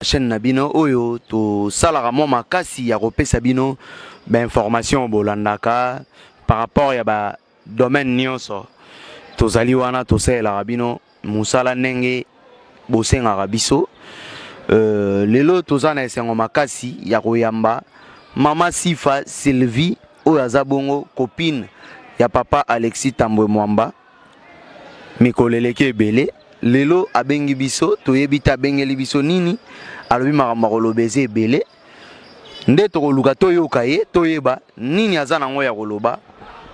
chaîne Nabino oyo to salara mo makasi ya kopesa bino ba information bolandaka par rapport ya ba domaine nyonso tozali wana to sala bino musala nenge bosenga biso lelo tozana esengo makasi ya koyamba mama Sifa Sylvie oyo azabongo copine ya papa Alexis Tambwe Mwamba mikoleleke ebele lelo abengi biso toyebita bengeli biso nini alobi makambo kolobeze ebele nde tokoluka toyoka ye toyeba nini aza nango ya koloba.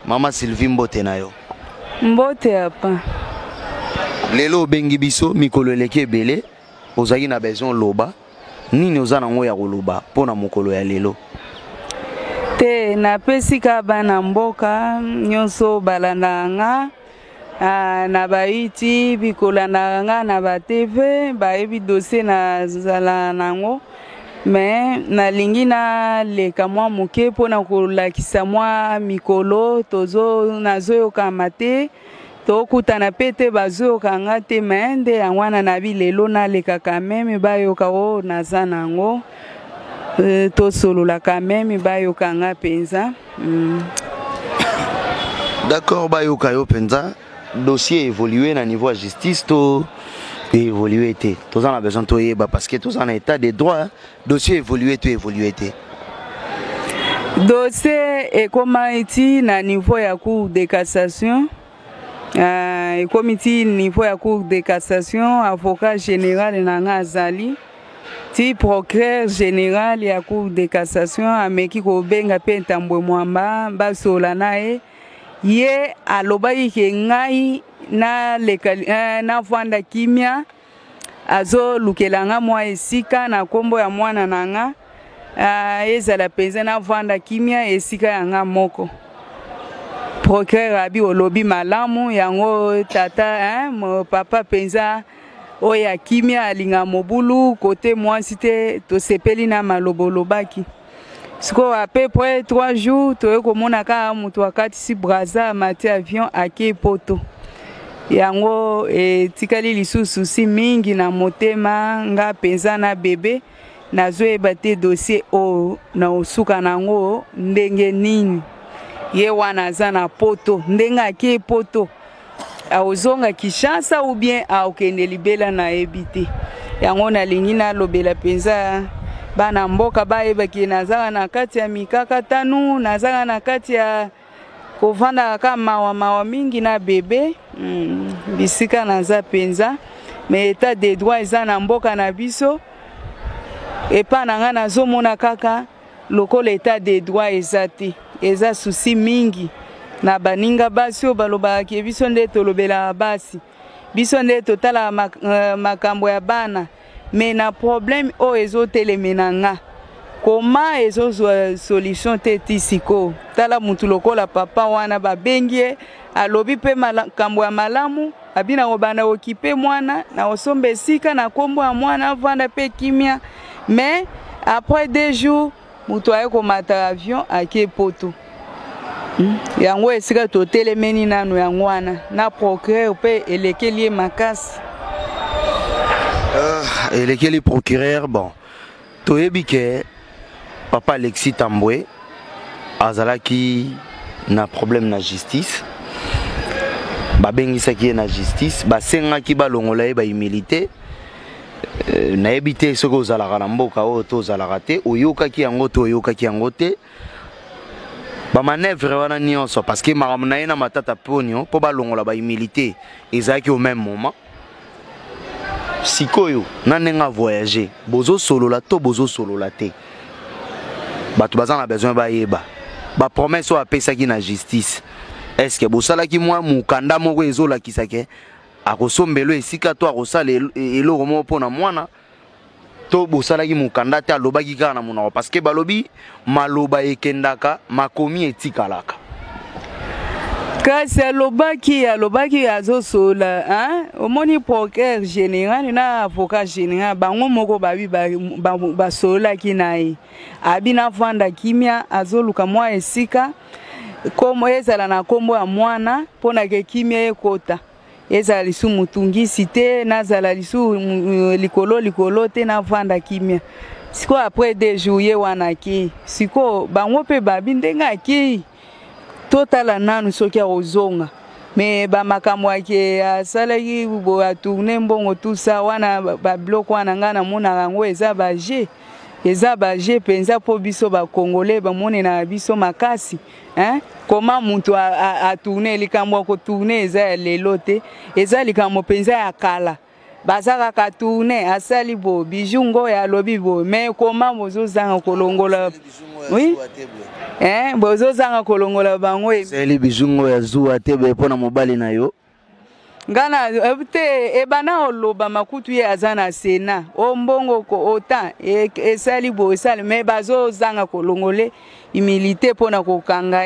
Mama Sylvie mbote na yo. Mbote apa lelo obengi biso mikoleleke ebele ozaki na besoin loba nini oza nango ya koloba pona mokolo ya lelo te napesi ka bana mboka nyonso balandanga na baiti bikolanda nga na ba TV bayebi dossier na zala nango mais nalingi na leka mwa moke pona kolakisa mwa mikolo tozo nazoyoka mate tokutana pete bazoyoka nga te mais nde yangwana na bilelo na leka quand même bayoka o naza nango tosolola quand même bayoka nga penza. D'accord, bayoka yo penza. Dossier évolué na niveau de justice to évolué té tous en a besoin to yeba parce que tous en état de droit dossier évolué té dossier et comment iti na niveau ya cour de cassation et comité niveau ya cour de cassation avocat général nanga azali ti procureur général ya cour de cassation ameki ko benga pe Tambwe Mwamba basola nae ye alobaki ke ngai na na vanda kimia azo lukelanga mwa esika na kombo ya mwana nanga ezala penza na vanda kimia esika yanga moko procureur abi olobi malamu yango tata mo papa penza oya kimia alinga mobulu kote mwasi te to sepeli na malobolobaki. Siko à peu près 3 jours toye komona ka mutu wakati si braza mati avion ake poto yango tikali lisusu si mingi na motema nga penza na bebe nazoyeba te dossier o na osuka nango ndenge nini ye wana aza na poto ndenge ake poto aozonga Kinshasa ou bien aokende libela na ebite yango nalingi na lobela penza bana mboka bayebaki nazala na kati ya mikakatanu nazala na kati ya kovanda kama mawa mingi na bebe bisika naza penza mais état de droit eza na mboka na biso epa nanga nazomona kaka lokola état de droit eza te eza susi mingi na baninga basi balobaki biso nde tolobela basi biso nde totala makambo ya bana mais na problème o ezo telemenanga comment ezo solution te tisiko tala mutu lokola papa wana babengie alobi pe makambo ya malamu abina obana okipe mwana na osombe sika na kombo ya mwana vanda pe kimia mais après 2 jours mutu aye komata avion ake poto yango esika to telemeni nanu yango wana na procureur pe elekeli makasi. Les procureurs, bon, toyebike papa Alexis Tambwe azalaki na problème na justice babengisa ki na justice basenga ki balongola ba humilité na ebité soko zalaka na mboka o to zalaka te oyoka ki yango to oyoka ki yango te ba manœuvre wana nyonso parce que makamna ina matata ponyo po balongola ba humilité ezaki au même moment. Sikoyo nanenga voyager bozo solola to bozo solola te batu bazana besoin ba yeba ba promesse o apesaki na justice est-ce que bosala ki mwa mukanda moko ezola kisake akosombelo esika to akosala eloko mo pona mwana to bosala ki mukanda te alobaki kana munako parce que balobi maloba ekendaka makomi etikalaka kasi alobaki azosola omoni procureur général na avocat général bango moko babi basola ki nae abina vanda kimia azoluka mwa esika komo ezala na kombo ya mwana pona ke kimia ekota ezala lisu mutungisi te nazala lisu likolo te navanda kimia siko après 2 jours ye wana ki siko bango pe babi ndenge aki totala nanu soki akozonga me bamakambo ake asalaki bo atourne mbongo tout ça wana babiloko wana nga namonaka yango eza baje penza po biso bakongole bamone na biso makasi koma mutu atourne likambo akotourne eza ya lelo te eza likambo penza ya kala baza kaka tourne asali bo biju ngo ya lobi bo me koma bozozanga kolongola oui bozozanga kolongola bango esali biju ngo ya zuwa te mpona mobali na yo ngana te ebana oloba makutu ye aza na sena ombongo ko ota esali bo esali me bazozanga kolongole humilité mpona kokanga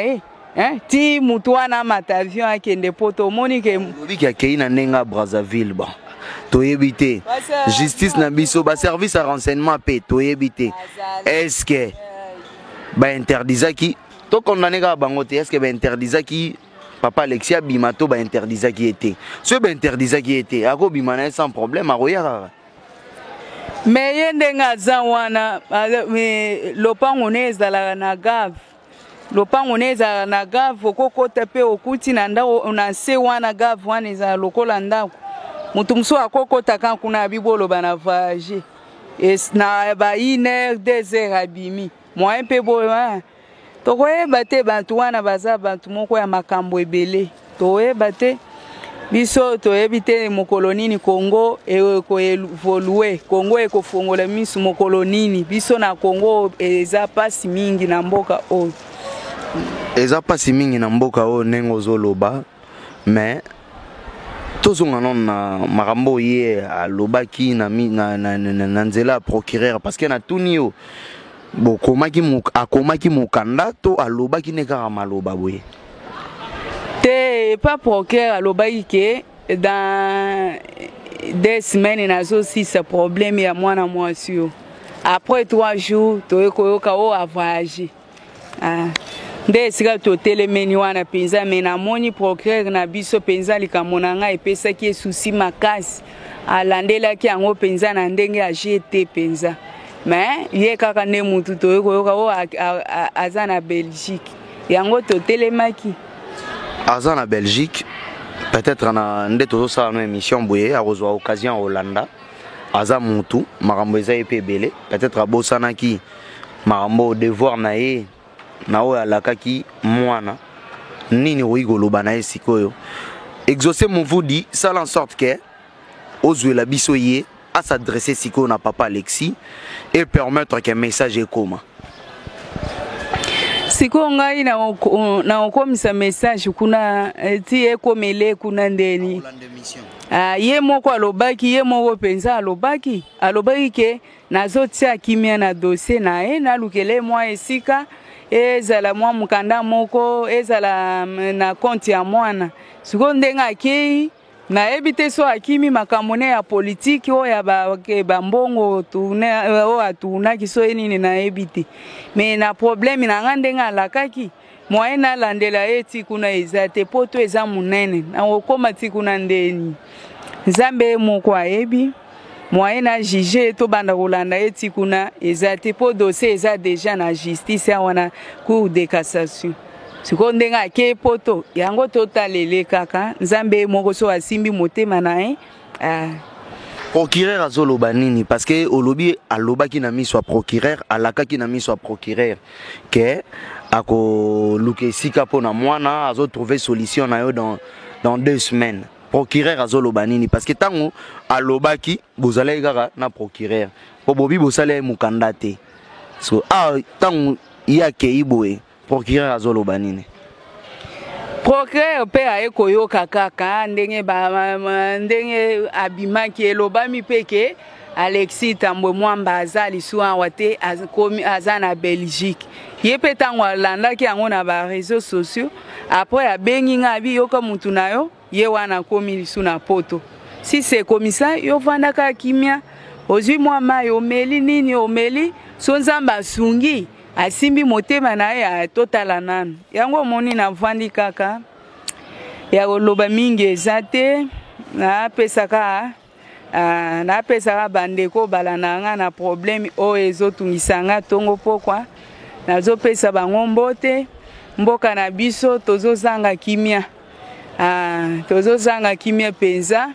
ti mutu wana matavion akende po tomoni ke lobiki akei na ndenge ya Brazzaville ba toyebi te justice na biso baservice ya renseignement mpe toyebi te est-ce que bainterdisaki tokondane kaka bango te est-ce que bainterdisaki papa Alexis abima to bainterdisaki ye te so bainterdisaki ye te akobima na ye sans problème akoya kaka me ye ndenge aza wana lopango ne ezalaka na gave lopango ne ezalaka na gave okokota mpe okuti na ndako na se wana gave wana ezala lokola ndako mutu mosusu akokotaka kuna biboloba na voyage na ba 1 heure 2 heures abimi moyen mpe boyo tokoyeba te bantu wana baza bantu moko ya makambo ebele toyeba te biso toyebi te mokolo nini Congo ekoevolue Congo ekofongola misu mokolo nini biso na Congo eza pasi mingi na mboka oyo eza pasi mingi na mboka oyo ndenge ozoloba mais tozonga non na makambo ye alobaki na nzela ya procureur parce que na tuni yo akomaki mokanda to alobaki ne kaka maloba boye te pas procureur alobaki ke dans 2 semaines nazosisa problème ya mwana mwasi yo après 3 jours toyekoyoka o avoyage nde esika totelemeni wana penza me namoni procureur na biso penza likambo na ngai epesaki esusi makasi alandelaki yango penza na ndenge age te penza mais ye kaka nde mutu toyekoyoka o aza na Belgique yango totelemaki aza na Belgique peut-être na nde tozosala no émission boye akozwa occasion ya Hollanda aza mutu makambo eza ye mpe ebele peut-être abosanaki makambo devoir na ye na oyo alakaki mwana nini oyi koloba na ye sikoyo exaucer movudi sala en sorte que ozwela biso ye à s'adresser sikoyo na papa Alexis et permettre que message ekoma siko ngai na okomisa message kuna ti ekomele kuna ndeni ye moko alobaki ye moko penza alobaki ke nazotia kimia na dossier na ye nalukele mwa esika ezala mwa mukanda moko ezala na compte ya mwana siko ndenga akei na ebite so akimi makambo ne ya politique o ya bambongo tourne o atuna kiso nini na ebite mais na problème na ngandenga alakaki moyen na landela eti kuna ezate poto eza munene na okoma ti kuna ndeni nzambe moko ayebi moyen na juger to banda kolanda eti kuna ezate po dossier eza déjà na justice ya wana cour de cassation siko ndenga ke poto yango totalele kaka nzambe moko so asimbi motema na ye procureur azoloba nini parce que olobi alobaki na miso ya procureur alakaki na miso ya procureur ke akoluka esika mpona mwana azotrouver solution na yo dans 2 semaines procureur azoloba nini parce que tango alobaki bozalaki kaka na procureur po bobi bosala ye mokanda te so tango ye akei boye procureur azoloba nini procureur pe ayekoyoka kaka ndenge abimaki elobami pe ke Alexis Tambwe Mwamba aza lisu awa te aza na Belgique ye pe tango alandaki yango na ba réseaux sociaux après abengi nga abi yoka mutu na yo ye wana komi lisu na poto si c'est comme ça yo vandaka kimia ozwi mwa mai omeli nini omeli so nzamba asungi asimbi motema na ye totala nanu yango moni na vandi kaka ya koloba mingi eza te napesaka bandeko balananga na problème oyo ezotungisanga ntongo pokwa nazopesa bango mbote mboka na biso tozozanga kimia penza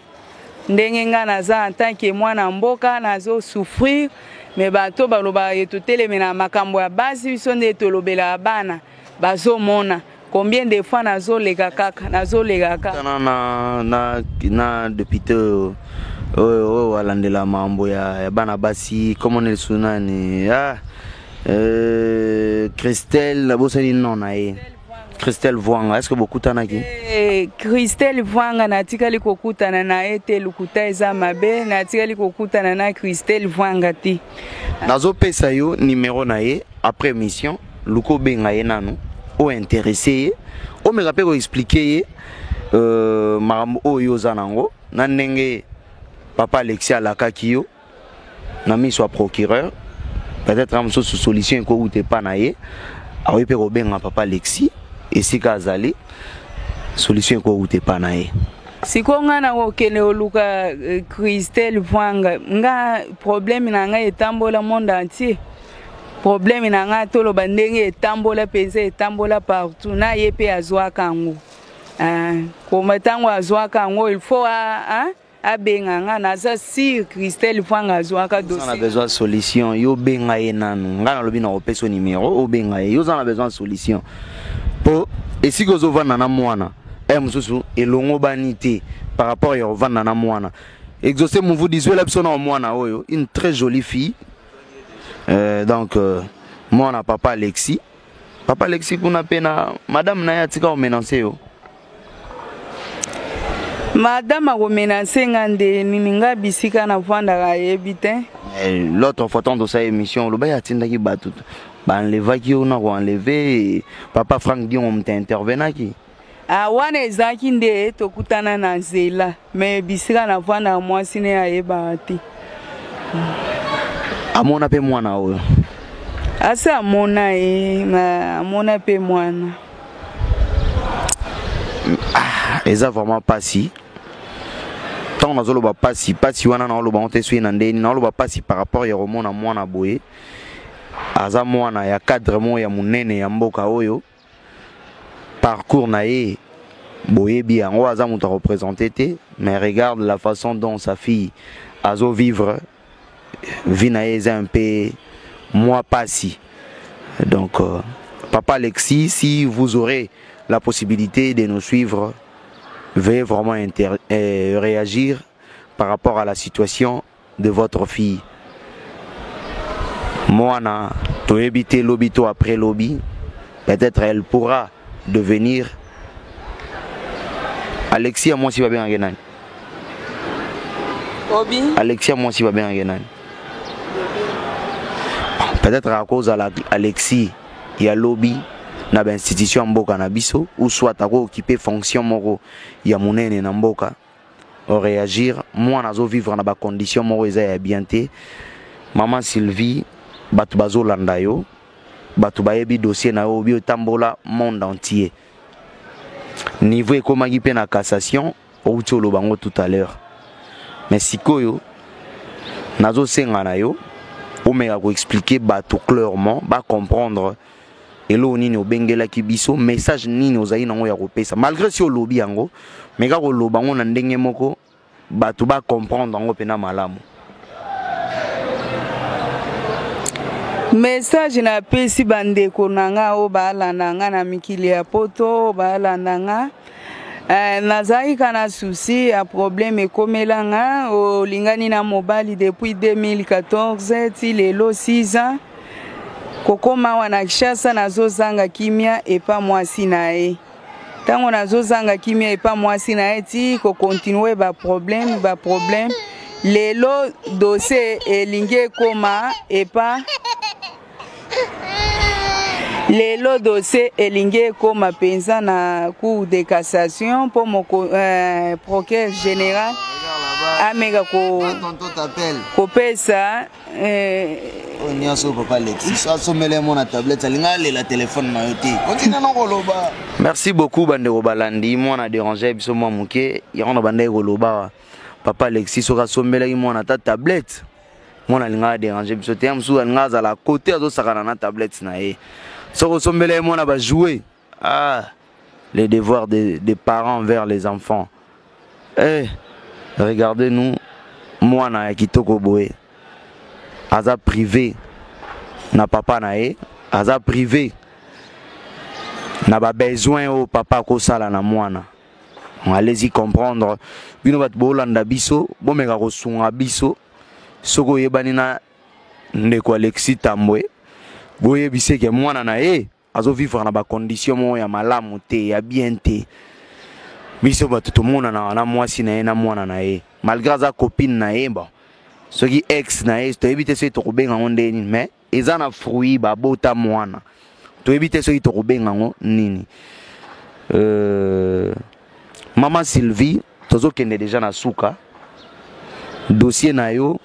ndenge nga naza en tant que mwana mboka nazosouffrir me bato balobaka etoteleme na makambo ya basi biso nde tolobela bana bazomona combien de fois nazoleka kaka na député walandela mambo ya bana basi comment elle sunani Christelle bosani non na ye Christelle Vwanga, est-ce que beaucoup tanaki? Christelle Vwanga natikali kokutana na ye te lukuta eza mabe natikali kokutana na Christelle Vwanga te. Nazo pesa yo numéro na ye après mission luko benga ye nanu o intéressé o me rappelle ko expliquer marambo oyo zanango na ndenge papa Alexia lakaki yo na mi soit procureur peut-être am sous solution ko ou te pa na ye a pe ko benga papa Alexis et si kazali solution ko ou te pa na ye sikonga na okene oluka Christelle Vwanga nga problème na nga etambola monde entier problème na nga toloba ndenge etambola penza etambola partout na ye pe azwa kango koma tango azwa kango il faut abenga nga naza sur Christelle Vwanga azwa ka dossier on a besoin de solution yo benga ye nanu nga na lobi na opeso numéro o benga ye yo on a besoin de solution po esi ko zo vana na mwana mususu elongo banité par rapport à vana na mwana exaucer mon vous disait la personne en mwana oyo une très jolie fille donc mwana papa Alexis kuna pena madame na ya tika o menacer yo madame a menacer ngande ninga bisika na vanda ka yebite l'autre fois dans sa émission le ba ya tinda ki batu ba enlever ki on a enlever papa Frank Dion on intervenant ki wana ezaki nde tokutana na nzela me bisika na vanda mwasi ne ayeba te amona pe mwana oyo asa amona amona pe mwana eza vraiment pasi tant na zolo ba pasi wana na loba onte sui na ndeni na loba pasi par rapport ya romona mwana boye aza mwana ya cadre mo ya munene ya mboka oyo parcours na ye boye bien on aza muta représenter te mais regarde la façon dont sa fille azo vivre vie un peu moins passé. Donc papa Alexis, si vous aurez la possibilité de nous suivre, veuillez vraiment réagir par rapport à la situation de votre fille. Moi, tu éviter l'obito après lobby, peut-être elle pourra devenir Alexis à moi si va bien en Alexis à moi si va bien en peut-être à cause de Alexis il y a lobby na ba institution mboka na biso ou soit à occuper fonction moko ya munene na mboka au réagir moi nazo vivre na ba condition moko eza ya bien te maman Sylvie batu bazolanda yo batu bayebi dossier na yo bio tambola monde entier niveau ekomaki pe na cassation ou tolo bango tout à l'heure mais sikoyo nazo senga na yo o mega ko expliquer bato clairement ba comprendre elo nini obengela ki biso message nini ozali nango ya kopesa malgré si o lobi yango mega ko loba ngo na ndenge moko bato ba comprendre ngo pena malamu message na pesi bandeko nanga o balanda nga na mikili ya poto balanda nga nazali kana souci ya problème ekomelanga olingani na mobali depuis 2014 ti lelo 6 ans kokoma wana Kinshasa nazozanga kimia epa mwasi na ye tango nazozanga kimia epa mwasi na ye ti ko continuer ba problème lelo dossier elingi koma epa lelo dossier elingi koma penza na cour de cassation pour mon procureur général ameka tonton t'appelle kopesa onyaso papa Alexis so somele mon tablette alinga la téléphone na yote continue na koloba. Merci beaucoup bande robalandi moi na déranger biso moi muke yona bande koloba papa Alexis so ka somele moi na ta tablette moi na linga déranger biso te amsu alinga za la côté azo sakana na tablette na ye so ko somele moi na ba jouer les devoirs des parents envers les enfants. Regardez-nous, moi na kitoko boé. Aza privé na papa na ye, aza privé na ba besoin au papa ko sala na mwana. Allez-y comprendre. Bino bat bolanda biso, bomeka ko sunga biso. Soko yebani na ndeko Alexis Tambwe. Boye biseke mwana na ye, azo vivre na ba condition mo ya malamu te, ya bien te. Biso ba tout monde na mwasi na ye na mwana na ye. Malgré sa copine na ye bon. Ce qui ex na ye, to éviter ce to benga ndeni mais eza na fruit ba bota mwana. To éviter ce qui to benga nini. Maman Sylvie, tozo kende déjà na suka. Dossier na yo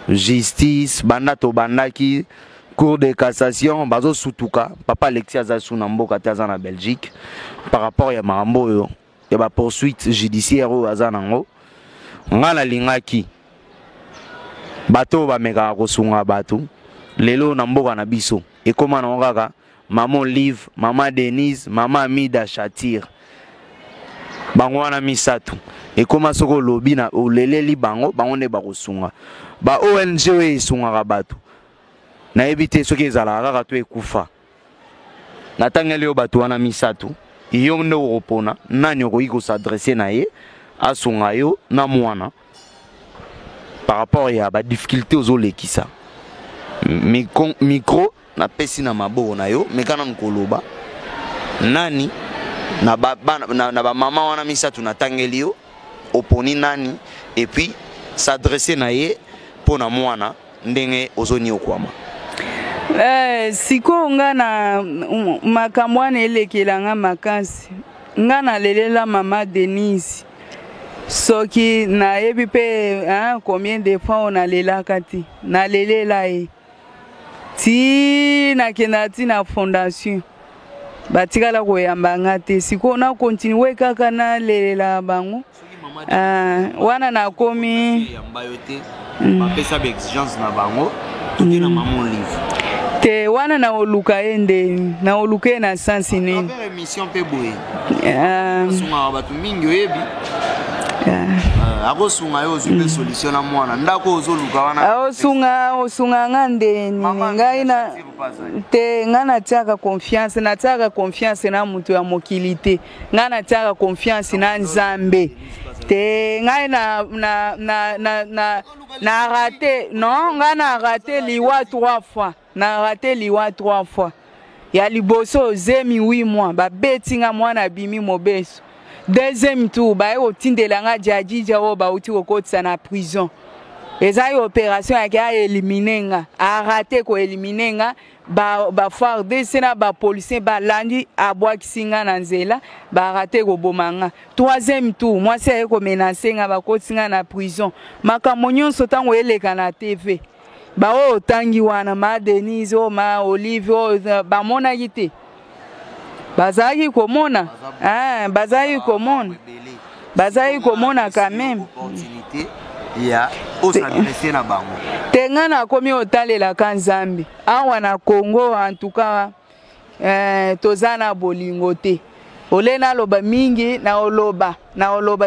justice banda to bandaki cour de cassation bazo sutuka papa Alexis azasu na mboka taza na Belgique par rapport ya marambo yo ya ba poursuite judiciaire o azanango ngala lingaki bato ba meka ko sunga bato lelo na mboka na biso e koma na ngaka maman Liv maman Denise maman Amida Chatir bango wana misatu e koma soko lobi na oleleli bango ne ba ko sunga ba ONG we sunga bato na ebite soki ezala kaka to ekufa natangeli yo bato wana misatu iyo nde opona nani okoki ko s'adresser na ye asunga yo na mwana par rapport ya ba difficulté ozolekisa micro na pesi na maboko na yo mekana nkoloba nani na ba mama wana misatu natangeli yo oponi nani et puis s'adresser na ye pona mwana ndenge ozoni okwama. Siko nga na makambo wana elekelanga makasi nga na lelela mama Denise soki na yebi pe combien de fois on a lelaka ti na lelela ye ti na kenda ti na fondation batikala koyamba nga te siko na continue kaka na lelela bango wana na komi bapesa ba exigence na bango toki na maman Liv te wana na oluka ende na oluka na sensi nini avec émission pe boye sunga batu mingi oyebi akosunga yo ozwe solution na mwana ndako ozoluka wana osunga nga ndeni ngai na te nga natiaka confiance na mutu ya mokili te nga natiaka confiance na Nzambe te ngai na raté non nga na raté liwa 3 fois na raté liwa 3 fois ya liboso zemi 8 mois ba betinga mwana bimi mobeso deuxième tour ba yo tindelanga jajija o ba uti kokotsa na prison eza yo opération ya éliminenga a raté ko éliminenga ba farde sena ba policier ba landi abwakisinga na nzela ba raté ko bomanga troisième tour moi c'est ko menacer nga ba kotsinga na prison makambo nyonso tango eleka na TV ba o tangi wana ma Denise o ma Olive o ba mona yite bazaki komona bazaki komona quand même ya s'adresser na bango tenga na komi otalela ka Nzambe awa na Congo en tout cas tozana bolingo te olena loba mingi na oloba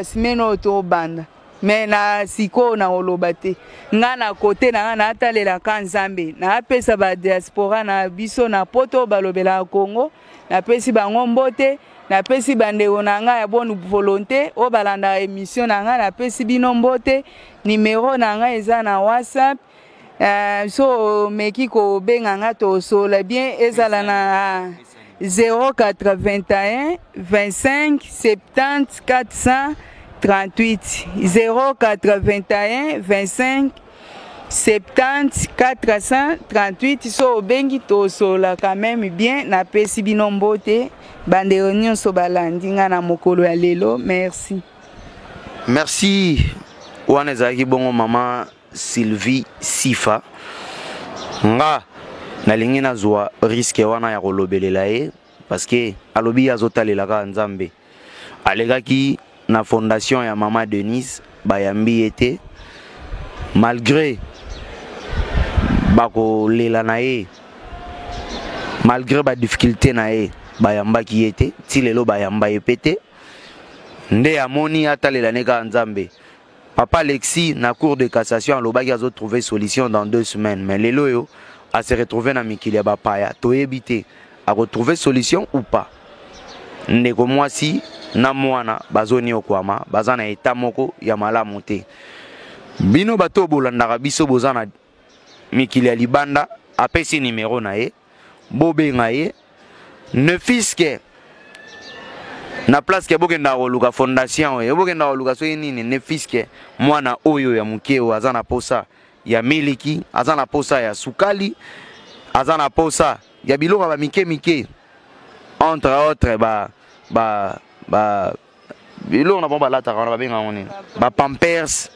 simeno to banda mais na siko na oloba te nga na côté na na atalela ka Nzambe na apesa ba diaspora na biso na poto balobela Congo na pesi bango mbote na pesi bandeko na nga ya bonne volonté o balanda émission na nga na pesi bino mbote numéro na nga eza na WhatsApp so meki ko benga nga to so la bien ezala na 081 25 70 438 081 25 70 438 so bengi to so la quand même bien na pesi bino mbote bande nyonso balandi nga na mokolo ya lelo merci. Merci wana ezalaki bongo mama Sylvie Sifa nga nalingi nazwa risque wana ya kolobelela ye parce que alobi azotalelaka Nzambe alekaki na fondation ya mama Denise bayambi ete malgré bakolela na ye malgré ba difficulté na ye bayambaki ete ti lelo bayamba ye pete nde amoni atalela neka Nzambe. Papa Alexis na cour de cassation alobaki azo trouver solution dans 2 semaines mais lelo yo a se retrouver na mikili ya bapaya toyebi te a retrouver solution ou pas. Ndeko mwasi na mwana bazoni okwama baza na eta moko ya malamu te. Bino bato bolandaka biso boza na mikili ya libanda apesi numéro na ye bobenga ye ne fiske na place ke bokenda koluka fondation ye bokenda koluka so nini ne fiske mwana oyo ya mukeo aza na posa ya miliki aza na posa ya sukali aza na posa ya biloko ba mike mike entre autres biloko na bomba lata kana babenga ngoni ba pampers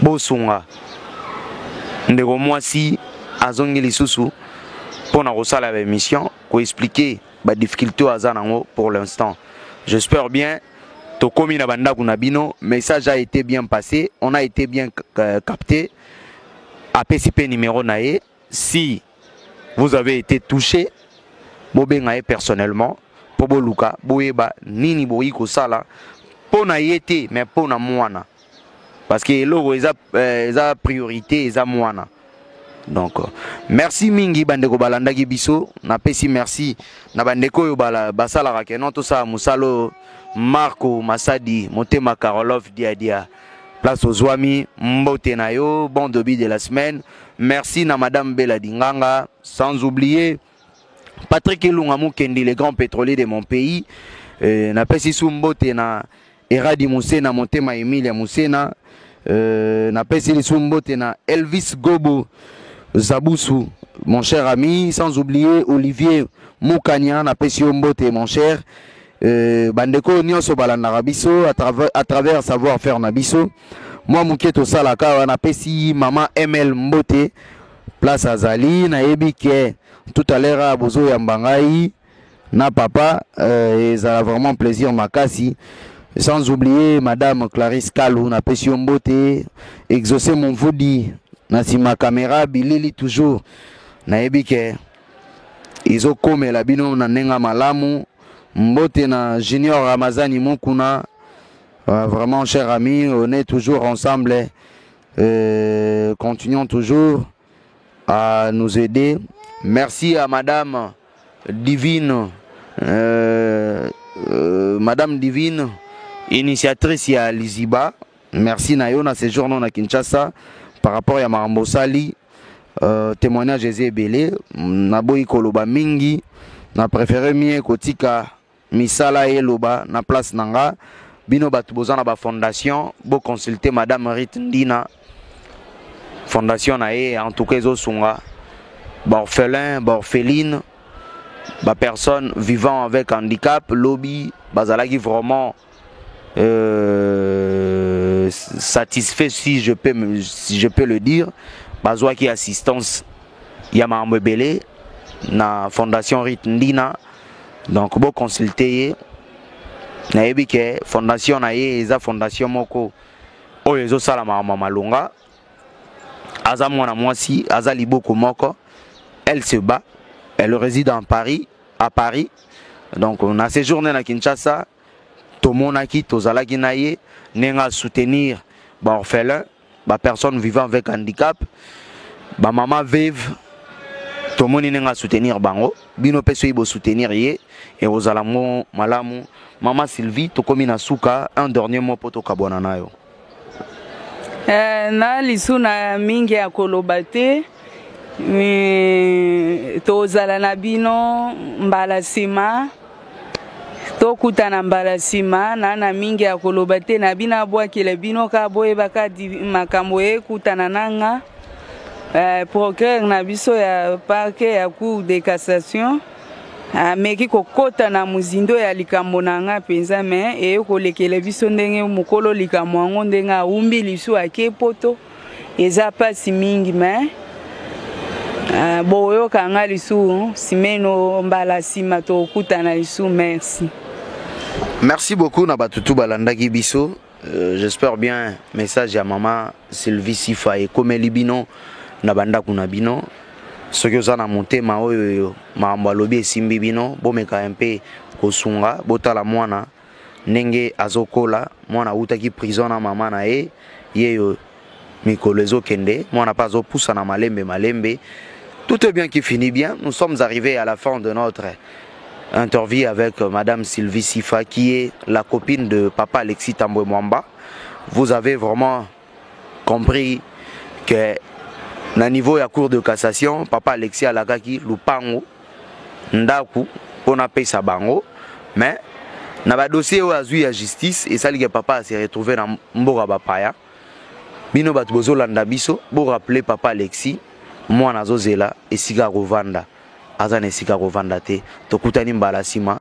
bosunga ndeko mwasi azongi lisusu pona kosala ba émission ko expliquer ba difficulté aza nango pour l'instant. J'espère bien tokomi na banda kuna bino message a été bien passé, on a été bien capté. APCP numéro nae si vous avez été touché bobenga ye personnellement po boluka boyeba nini boyi kosala pona yete mais pona mwana parce que eloko eza priorité eza mwana. Donc merci mingi bandeko balandaki biso na pesi merci na bandeko yo basala ka kenon to sa musalo Marco Masadi Motema Karolov Diadia place aux Ouami mbote na yo bon début de la semaine. Merci na madame Bella Dinganga sans oublier Patrick Elunga Mukendi le grand pétrolier de mon pays na pesi sumbote na Eradi Musena Motema Emilia Musena na pesi sumbote na Elvis Gobo Zaboussou, mon cher ami, sans oublier Olivier Moukania, na Pesio Mbote, mon cher. Bandeko Nyonso Balanarabiso, à travers savoir-faire Nabiso. Moi, Mouketo Salaka, na Pesi, maman ML Mbote, place Azali, na Ebike, tout à l'heure à Bozo Yambangaï, na papa, et ça a vraiment plaisir, Makasi. Sans oublier madame Clarisse Kalou, na Pesio Mbote, exaucer mon voudi. Nasima caméra bilili toujours nayebi ke izo komela bino na nenga malamu mbote na Junior Ramazani Mokuna vraiment cher ami on est toujours ensemble continuons toujours à nous aider. Merci à madame Divine madame Divine initiatrice ya Liziba, merci na yo na séjour na Kinshasa par rapport à Marambosali, témoignage Ezebele, na boyi koloba mingi, na préféré mie kotika misala eloba na place nanga, bino batu boza na ba fondation, bo consulter madame Rit Ndina, fondation na e en tout cas ezo sunga, ba orphelin, ba orpheline, ba personne vivant avec handicap, lobby, bazalaki vraiment satisfait si je peux le dire bazwa qui assistance ya Mambebele na fondation Rit Ndina donc bo consulter na ebike fondation na ye eza fondation moko oyo ezo sala mama malunga aza mwana mwasi aza liboko moko elle se bat elle réside à Paris donc on a séjourné na Kinshasa tomonaki tozalaki na ye nenga soutenir ba orphelin ba personne vivant avec handicap ba maman veuve tomoni nenga soutenir bango bino peso ibo soutenir ye et ozalamo malamu maman Sylvie tokomi na suka un dernier mot poto kabona nayo na lisuna mingi ya kolobate tozala na bino mbala sima tokuta na mbala sima na mingi ya koloba te na bina bwakile bino ka boyeba ka makambo ekutana nanga procureur na biso ya parquet ya cour de cassation ameki kokota na muzindo ya likambo na nga penza me ekolekele biso ndenge mokolo likambo yango ndenge aumbi lisu ake poto eza pasi mingi me boyoka nga lisu simeno mbala nsima tokutana lisu. Merci. Merci beaucoup na batutu balandaki biso. J'espère bien message ya maman Sylvie Sifa ekomeli bino na bandako na bino. Soki oza na motema oyo makambo alobi esimbi bino bomeka mpe kosunga botala mwana ndenge azokola mwana awutaki prison na mama na ye yeyo mikolo ezokende mwana pa azopusa na malembe. Tout est bien qui finit bien. Nous sommes arrivés à la fin de notre interview avec Madame Sylvie Sifa, qui est la copine de Papa Alexis Tambwe Mwamba. Vous avez vraiment compris que na niveau ya cour de cassation, Papa Alexis alakaki lupango ndaku pona pesa bango, mais na ba dossier o azui ya justice et sali que papa s'est retrouvé na mboka bapaya. Bino batu bozolanda biso, bo rappeler Papa Alexis mwana azozela esika kovanda aza na esika kovanda te tokutani mbala sima